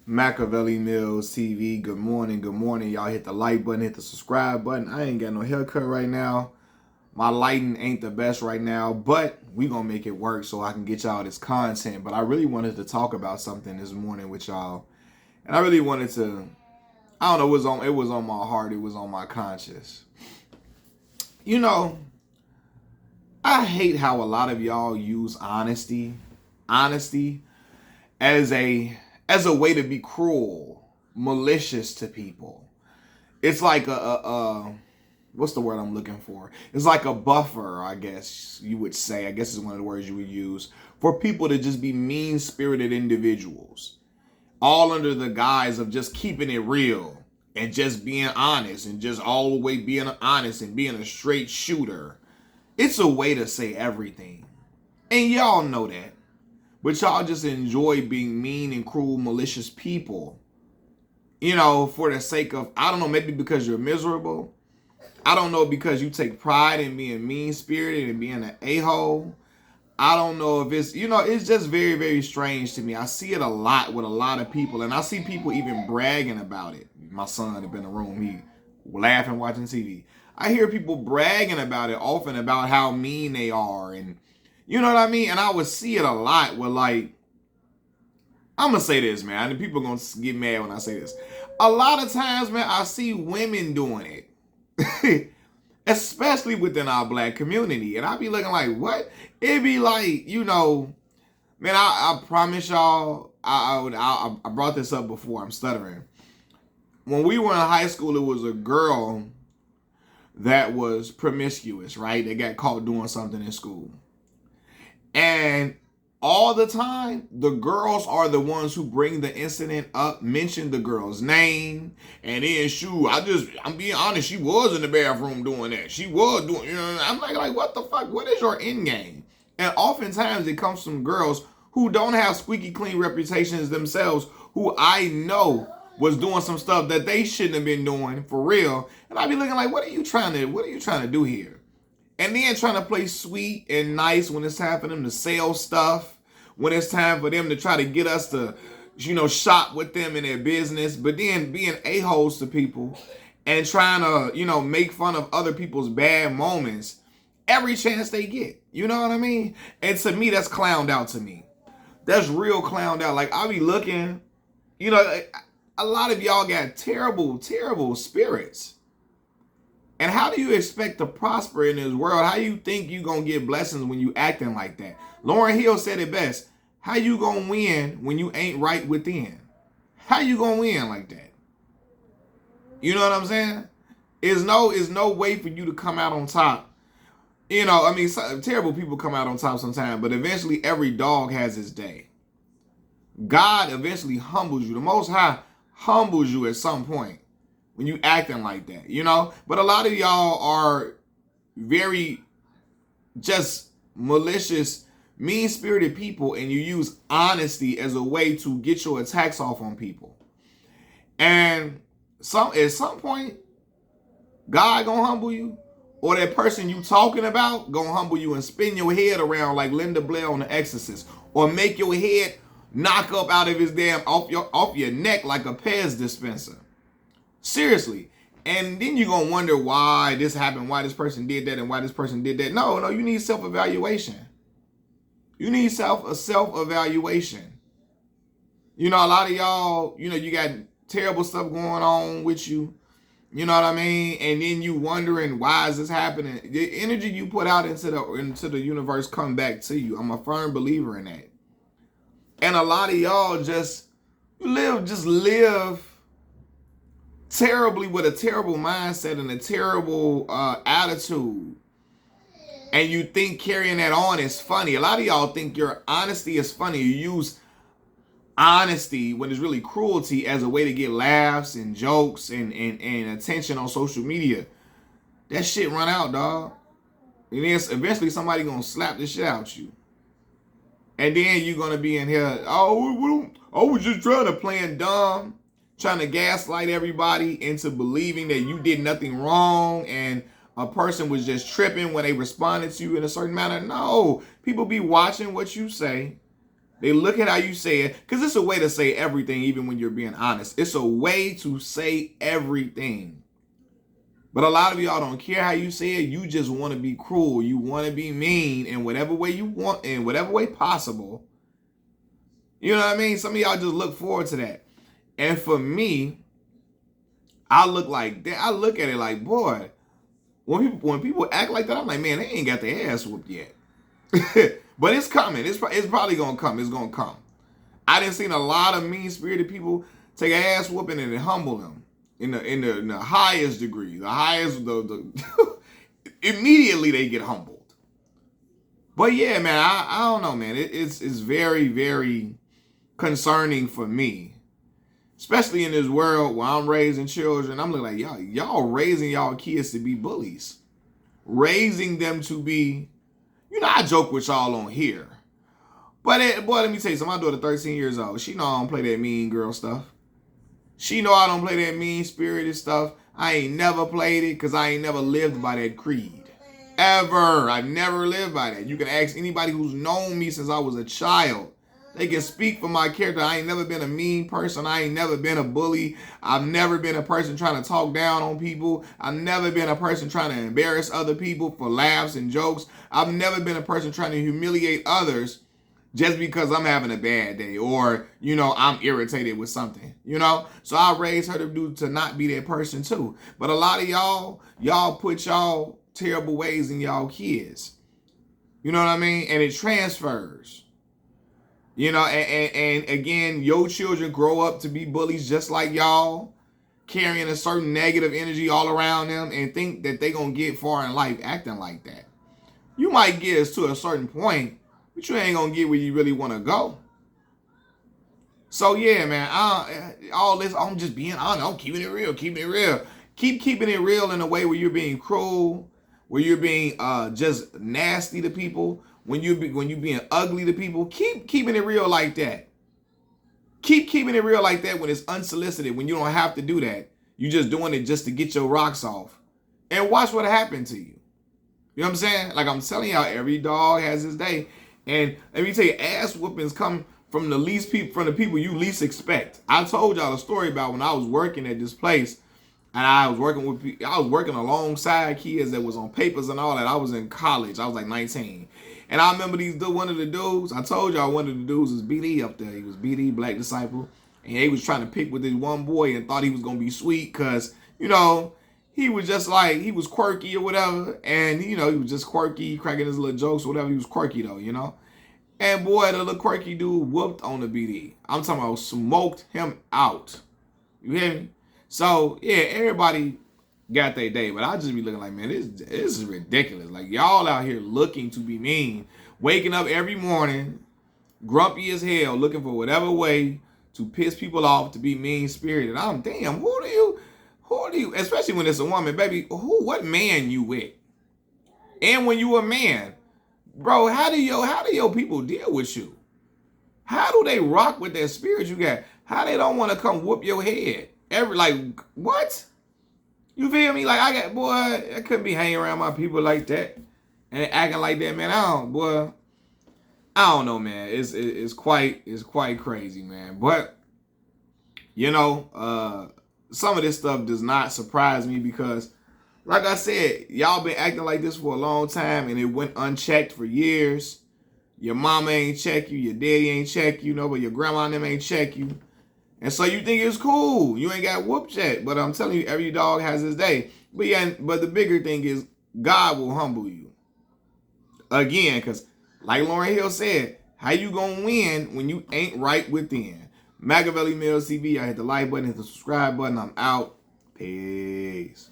Machiavelli Mills TV. Good morning, good morning. Y'all hit the like button, hit the subscribe button. I ain't got no haircut right now. My lighting ain't the best right now, but we gonna make it work so I can get y'all this content. But I really wanted to talk about something this morning with y'all. And I really wanted to, I don't know, it was on my heart, it was on my conscience. You know, I hate how a lot of y'all use honesty as a way to be cruel, malicious to people. It's like a what's the word I'm looking for? It's like a buffer, I guess you would say. I guess is one of the words you would use for people to just be mean-spirited individuals, all under the guise of just keeping it real and just being honest and just all the way being honest and being a straight shooter. It's a way to say everything. And y'all know that. But y'all just enjoy being mean and cruel, malicious people. You know, for the sake of, I don't know, maybe because you're miserable. I don't know, because you take pride in being mean-spirited and being an a-hole. I don't know if it's, it's just very, very strange to me. I see it a lot with a lot of people, and I see people even bragging about it. My son up in the room, he laughing, watching TV. I hear people bragging about it often, about how mean they are, and you know what I mean? And I would see it a lot where, like, I'm going to say this, man. And people are going to get mad when I say this. A lot of times, man, I see women doing it. Especially within our black community. And I be looking like, what? It be like, man, I promise y'all, I brought this up before. I'm stuttering. When we were in high school, it was a girl that was promiscuous, right? They got caught doing something in school. And all the time, the girls are the ones who bring the incident up, mention the girl's name, and then I'm being honest, she was in the bathroom doing that. She was doing, I'm like, what the fuck? What is your end game? And oftentimes it comes from girls who don't have squeaky clean reputations themselves, who I know was doing some stuff that they shouldn't have been doing for real. And I be looking like, what are you trying to do here? And then trying to play sweet and nice when it's time for them to sell stuff, when it's time for them to try to get us to, shop with them in their business, but then being a-holes to people and trying to, make fun of other people's bad moments every chance they get. You know what I mean? And to me, that's clowned out to me. That's real clowned out. Like, I be looking, a lot of y'all got terrible, terrible spirits. And how do you expect to prosper in this world? How you think you gonna get blessings when you acting like that? Lauryn Hill said it best. How you gonna win when you ain't right within? How you gonna win like that? You know what I'm saying? Is no way for you to come out on top. Terrible people come out on top sometimes, but eventually every dog has its day. God eventually humbles you. The Most High humbles you at some point when you acting like that, But a lot of y'all are very just malicious, mean-spirited people, and you use honesty as a way to get your attacks off on people. And at some point, God gonna humble you, or that person you talking about gonna humble you and spin your head around like Linda Blair on The Exorcist, or make your head knock up out of his off your neck like a Pez dispenser. Seriously. And then you're going to wonder why this happened, why this person did that, and why this person did that. No, you need self-evaluation. You need self-evaluation. A lot of y'all, you got terrible stuff going on with you. You know what I mean? And then you wondering, why is this happening? The energy you put out into the universe come back to you. I'm a firm believer in that. And a lot of y'all just live terribly with a terrible mindset and a terrible attitude. And you think carrying that on is funny. A lot of y'all think your honesty is funny. You use honesty, when it's really cruelty, as a way to get laughs and jokes and attention on social media. That shit run out, dog. And then eventually somebody gonna slap the shit out you. And then you're gonna be in here, I was just trying to play dumb, trying to gaslight everybody into believing that you did nothing wrong and a person was just tripping when they responded to you in a certain manner. No, people be watching what you say They look at how you say it, because it's a way to say everything, even when you're being honest. It's a way to say everything. But a lot of y'all don't care how you say it. You just want to be cruel. You want to be mean in whatever way you want, in whatever way possible. You know what I mean? Some of y'all just look forward to that. And for me, I look like that. I look at it like, boy, when people act like that, I'm like, man, they ain't got their ass whooped yet. But it's coming. It's probably gonna come. It's gonna come. I done seen a lot of mean-spirited people take an ass whooping and humble them in the highest degree. The highest, the immediately they get humbled. But yeah, man, I don't know, man. It's very, very concerning for me, especially in this world where I'm raising children. I'm looking like y'all raising y'all kids to be bullies, raising them to be. You know, I joke with y'all on here, but boy, let me tell you something. My daughter, 13 years old, she know I don't play that mean girl stuff. She know I don't play that mean spirited stuff. I ain't never played it because I ain't never lived by that creed. Ever. I've never lived by that. You can ask anybody who's known me since I was a child. They can speak for my character. I ain't never been a mean person. I ain't never been a bully. I've never been a person trying to talk down on people. I've never been a person trying to embarrass other people for laughs and jokes. I've never been a person trying to humiliate others just because I'm having a bad day or, you know, I'm irritated with something, you know? So I raised her to not be that person too. But a lot of y'all put y'all terrible ways in y'all kids. You know what I mean? And it transfers. You know, and again, your children grow up to be bullies just like y'all, carrying a certain negative energy all around them and think that they're going to get far in life acting like that. You might get us to a certain point, but you ain't going to get where you really want to go. So, yeah, man, all this, I'm just being honest. I'm keeping it real, keeping it real. Keep keeping it real in a way where you're being cruel, where you're being just nasty to people. When you being ugly to people, keep keeping it real like that. Keep keeping it real like that when it's unsolicited, when you don't have to do that. You're just doing it just to get your rocks off. And watch what happened to you. You know what I'm saying? Like I'm telling y'all, every dog has his day. And let me tell you, ass whoopings come from the people you least expect. I told y'all a story about when I was working at this place. And I was working alongside kids that was on papers and all that. I was in college. I was like 19. And I remember one of the dudes, I told y'all one of the dudes was BD up there. He was BD, Black Disciple. And he was trying to pick with this one boy and thought he was going to be sweet because, you know, he was just like, he was quirky or whatever. And, you know, he was just quirky, cracking his little jokes or whatever. He was quirky though, you know. And boy, the little quirky dude whooped on the BD. I'm talking about smoked him out. You hear me? So, yeah, everybody got their day, but I just be looking like, man, this is ridiculous. Like, y'all out here looking to be mean, waking up every morning, grumpy as hell, looking for whatever way to piss people off, to be mean-spirited. I'm, damn, who do you, especially when it's a woman, baby, what man you with? And when you a man, bro, how do your people deal with you? How do they rock with that spirit you got? How they don't want to come whoop your head? What? You feel me? Like I couldn't be hanging around my people like that and acting like that, man. I don't know, man. It's quite crazy, man. But you know, some of this stuff does not surprise me because, like I said, y'all been acting like this for a long time and it went unchecked for years. Your mama ain't check you, your daddy ain't check you, but your grandma and them ain't check you. And so you think it's cool. You ain't got whooped yet. But I'm telling you, every dog has his day. But yeah, but the bigger thing is God will humble you. Again, because like Lauryn Hill said, how you gonna win when you ain't right within? Machiavelli Mills TV, I hit the like button, hit the subscribe button. I'm out. Peace.